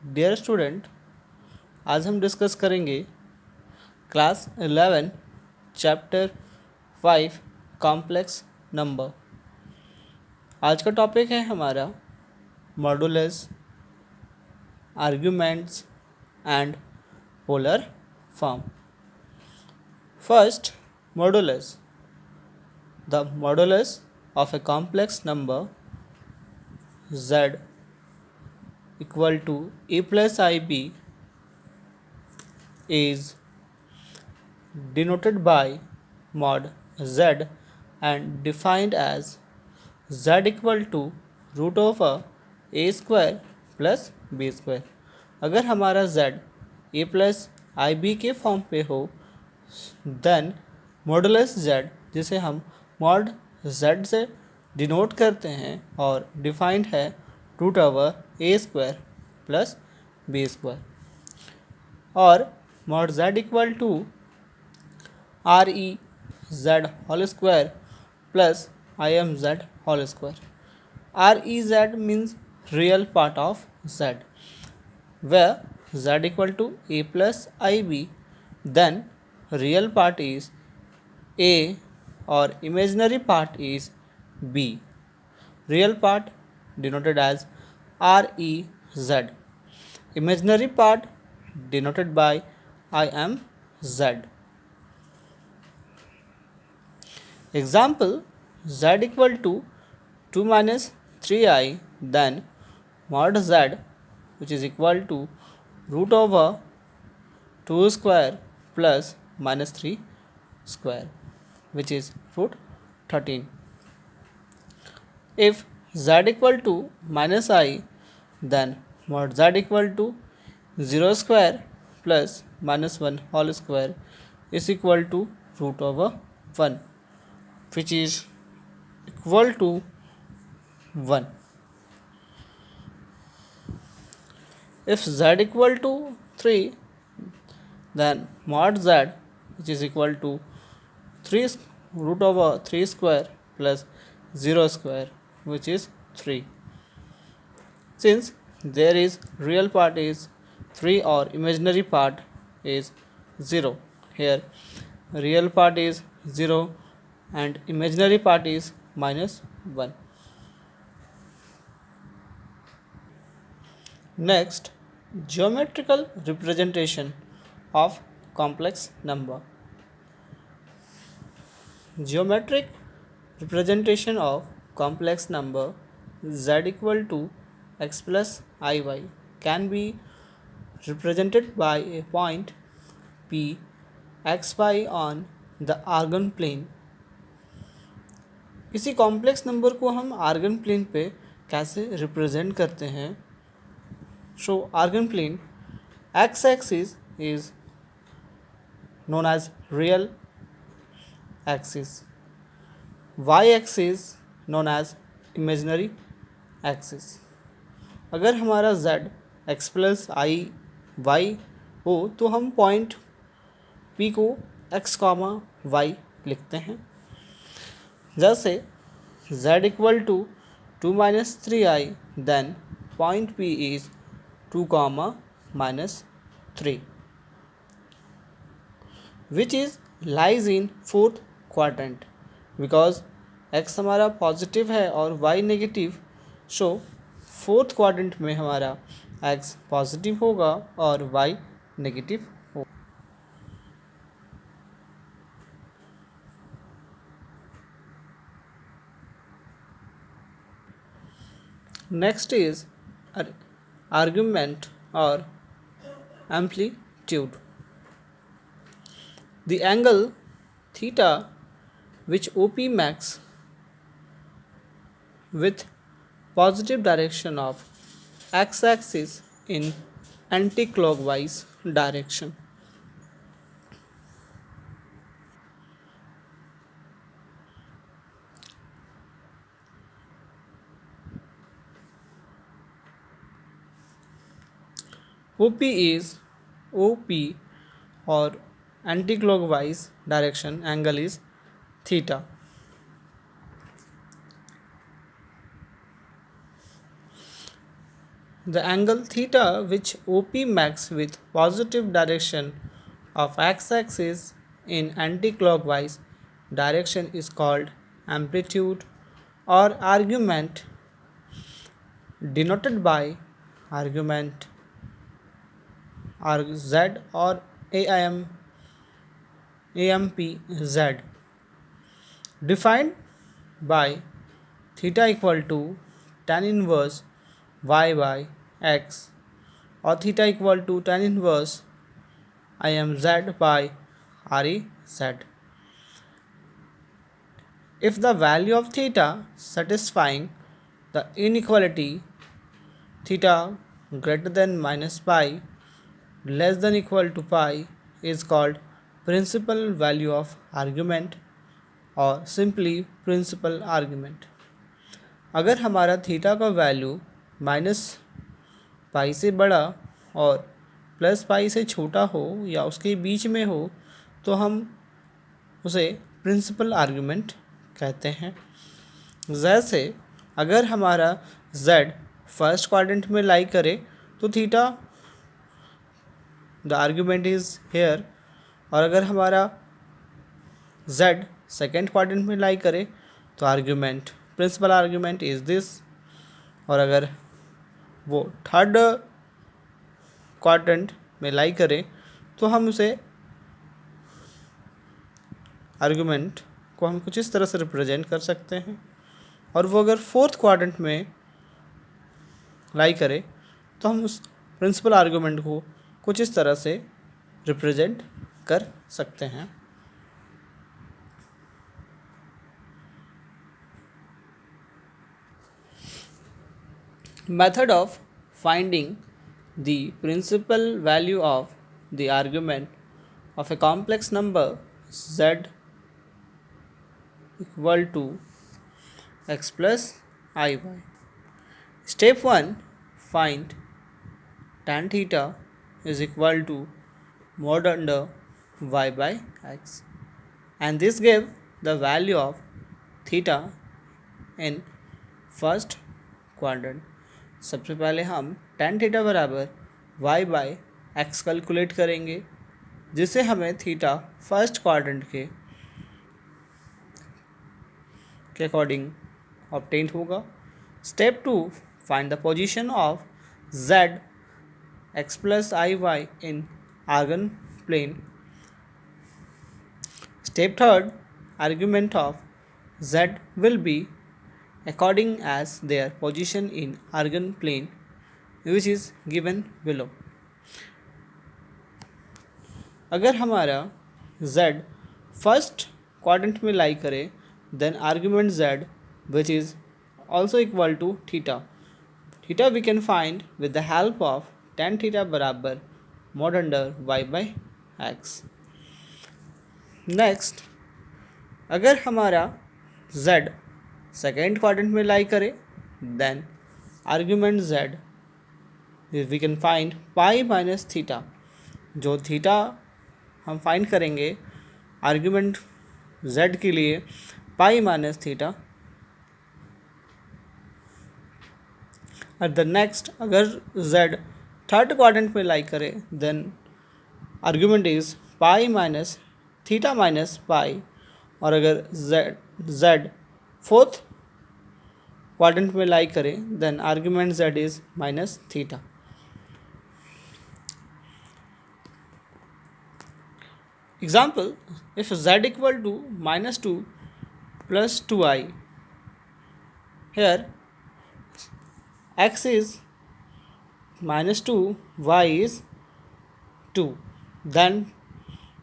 Dear student, आज हम discuss करेंगे क्लास 11 चैप्टर 5 कॉम्प्लेक्स नंबर। आज का टॉपिक है हमारा modulus, arguments and polar form. First, modulus. The modulus of a complex number z equal to a plus ib is denoted by mod z and defined as z equal to root over a square plus b square. अगर हमारा z a plus i b के form पे हो then modulus z, जिसे हम mod z से denote करते हैं और डिफाइंड है root over a square plus b square, और mod z equal to R E Z whole square plus I M Z whole square. R E Z means real part of z, where z equal to a plus ib, then real part is a or imaginary part is b. Real part denoted as REZ. Imaginary part denoted by IMZ. Example, z equal to 2 minus 3i, then mod z, which is equal to root over 2 square plus minus 3 square, which is root 13. If z equal to minus I, then mod z equal to 0 square plus minus 1 whole square is equal to root over 1, which is equal to 1. If z equal to 3, then mod z, which is equal to 3 root over 3 square plus 0 square, which is 3. Since there is real part is 3 or imaginary part is 0, here real part is 0 and imaginary part is minus 1. Next, geometrical representation of complex number. Geometric representation of complex number z equal to x plus iy can be represented by a point p xy on the Argand plane. किसी complex number को हम Argand plane पे कैसे represent करते हैं? So Argand plane x axis is known as real axis, y axis known as imaginary axis. अगर हमारा z x plus i y हो तो हम पॉइंट p को x कॉमा वाई लिखते हैं। जैसे z equal to 2 minus 3i, then point p is 2 comma minus 3, which is lies in fourth quadrant. Because x हमारा पॉजिटिव है और y negative, so fourth quadrant में हमारा x पॉजिटिव होगा और y नेगेटिव होगा। Next is argument or amplitude. The angle theta which OP makes with positive direction of x-axis in anti-clockwise direction. OP is OP or anti-clockwise direction angle is theta. The angle theta which OP makes with positive direction of x-axis in anti-clockwise direction is called amplitude or argument, denoted by argument Z or AMPZ, defined by theta equal to tan inverse y by x or theta equal to tan inverse IMZ by REZ. If the value of theta satisfying the inequality theta greater than minus pi less than equal to pi is called principal value of argument और simply principal argument. अगर हमारा theta का value minus pi से बड़ा और plus pi से छोटा हो या उसके बीच में हो तो हम उसे प्रिंसिपल आर्ग्यूमेंट कहते हैं। जैसे अगर हमारा z फर्स्ट क्वाड्रेंट में लाई करे तो theta the argument is here, और अगर हमारा z सेकेंड क्वाड्रेंट में लाई करे तो argument principal argument is this, और अगर वो थर्ड क्वाड्रेंट में लाई करे तो हम उसे आर्ग्यूमेंट को हम कुछ इस तरह से रिप्रेजेंट कर सकते हैं, और वो अगर फोर्थ क्वाड्रेंट में लाई करे तो हम उस प्रिंसिपल आर्ग्यूमेंट को कुछ इस तरह से रिप्रेजेंट कर सकते हैं। Method of finding the principal value of the argument of a complex number z equal to x plus iy. Step 1. Find tan theta is equal to mod under y by x, and this gave the value of theta in first quadrant. सबसे पहले हम tan theta बराबर y by x calculate करेंगे, जिससे हमें theta first quadrant के according obtain होगा। Step 2. Find the position of z x plus i y in Argand plane. Step 3. Argument of z will be according as their position in argon plane, which is given below. अगर हमारा z first quadrant में lie करे then argument z which is also equal to theta. Theta we can find with the help of tan theta बराबर mod under y by x. Next, अगर हमारा z second quadrant में lie करे then argument z we can find pi minus theta. जो theta हम find करेंगे argument z के लिए pi minus theta. At the next, अगर z थर्ड क्वाड्रेंट में लाई करे then argument is pi minus theta minus pi, और अगर z फोर्थ क्वाड्रेंट में लाई करें then argument z is minus theta. Example, if z equal to minus 2 plus 2i, here x is minus 2, y is 2, then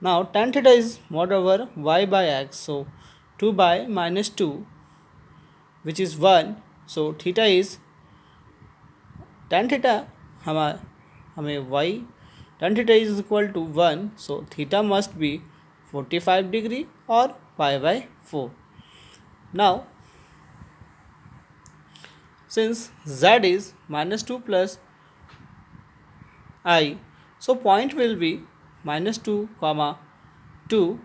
now tan theta is mod over y by x, so 2 by minus 2 which is 1, so theta is tan theta हमें y tan theta is equal to 1, so theta must be 45 degree or pi by 4. Now since z is minus 2 plus I, so point will be minus 2 comma 2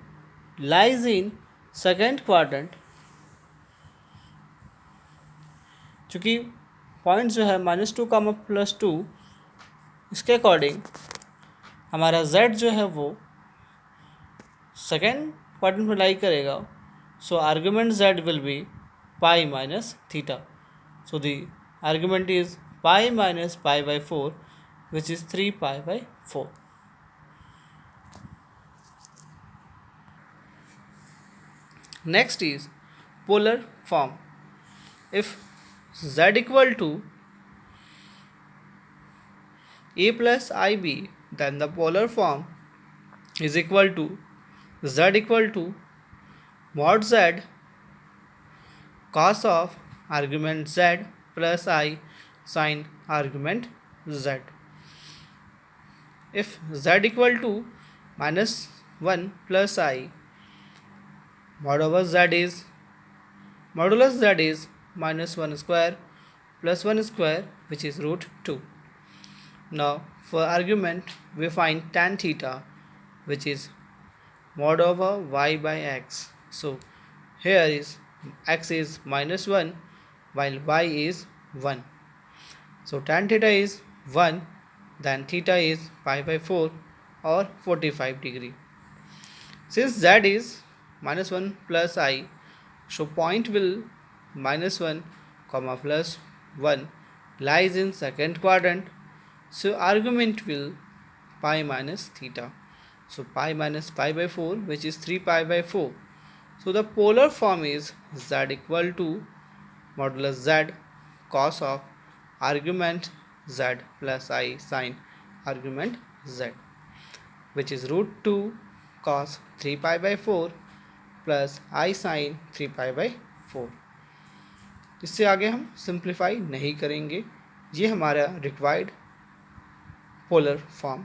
lies in second quadrant। चूँकि point जो है -2, इसके according हमारा z जो है वो second quadrant में lie करेगा. So argument z will be pi minus theta. So the argument is pi minus pi by 4 which is 3 pi by 4. Next is polar form. If z equal to a plus ib, then the polar form is equal to z equal to mod z cos of argument z plus I sin argument z. If z equal to -1 plus I, modulus z is -1 square plus 1 square, which is root 2. Now for argument we find tan theta, which is mod over y by x. So here is x is -1 while y is 1. So tan theta is 1, then theta is pi by 4 or 45 degree. Since z is -1 plus I, so point will -1 comma plus 1 lies in second quadrant. So argument will pi minus theta. So pi minus pi by 4, which is 3 pi by 4. So the polar form is z equal to modulus z cos of argument z plus I sin argument z, which is root 2 cos 3 pi by 4 plus I sin 3 pi by 4. इससे आगे हम simplify नहीं करेंगे. ये हमारा required polar form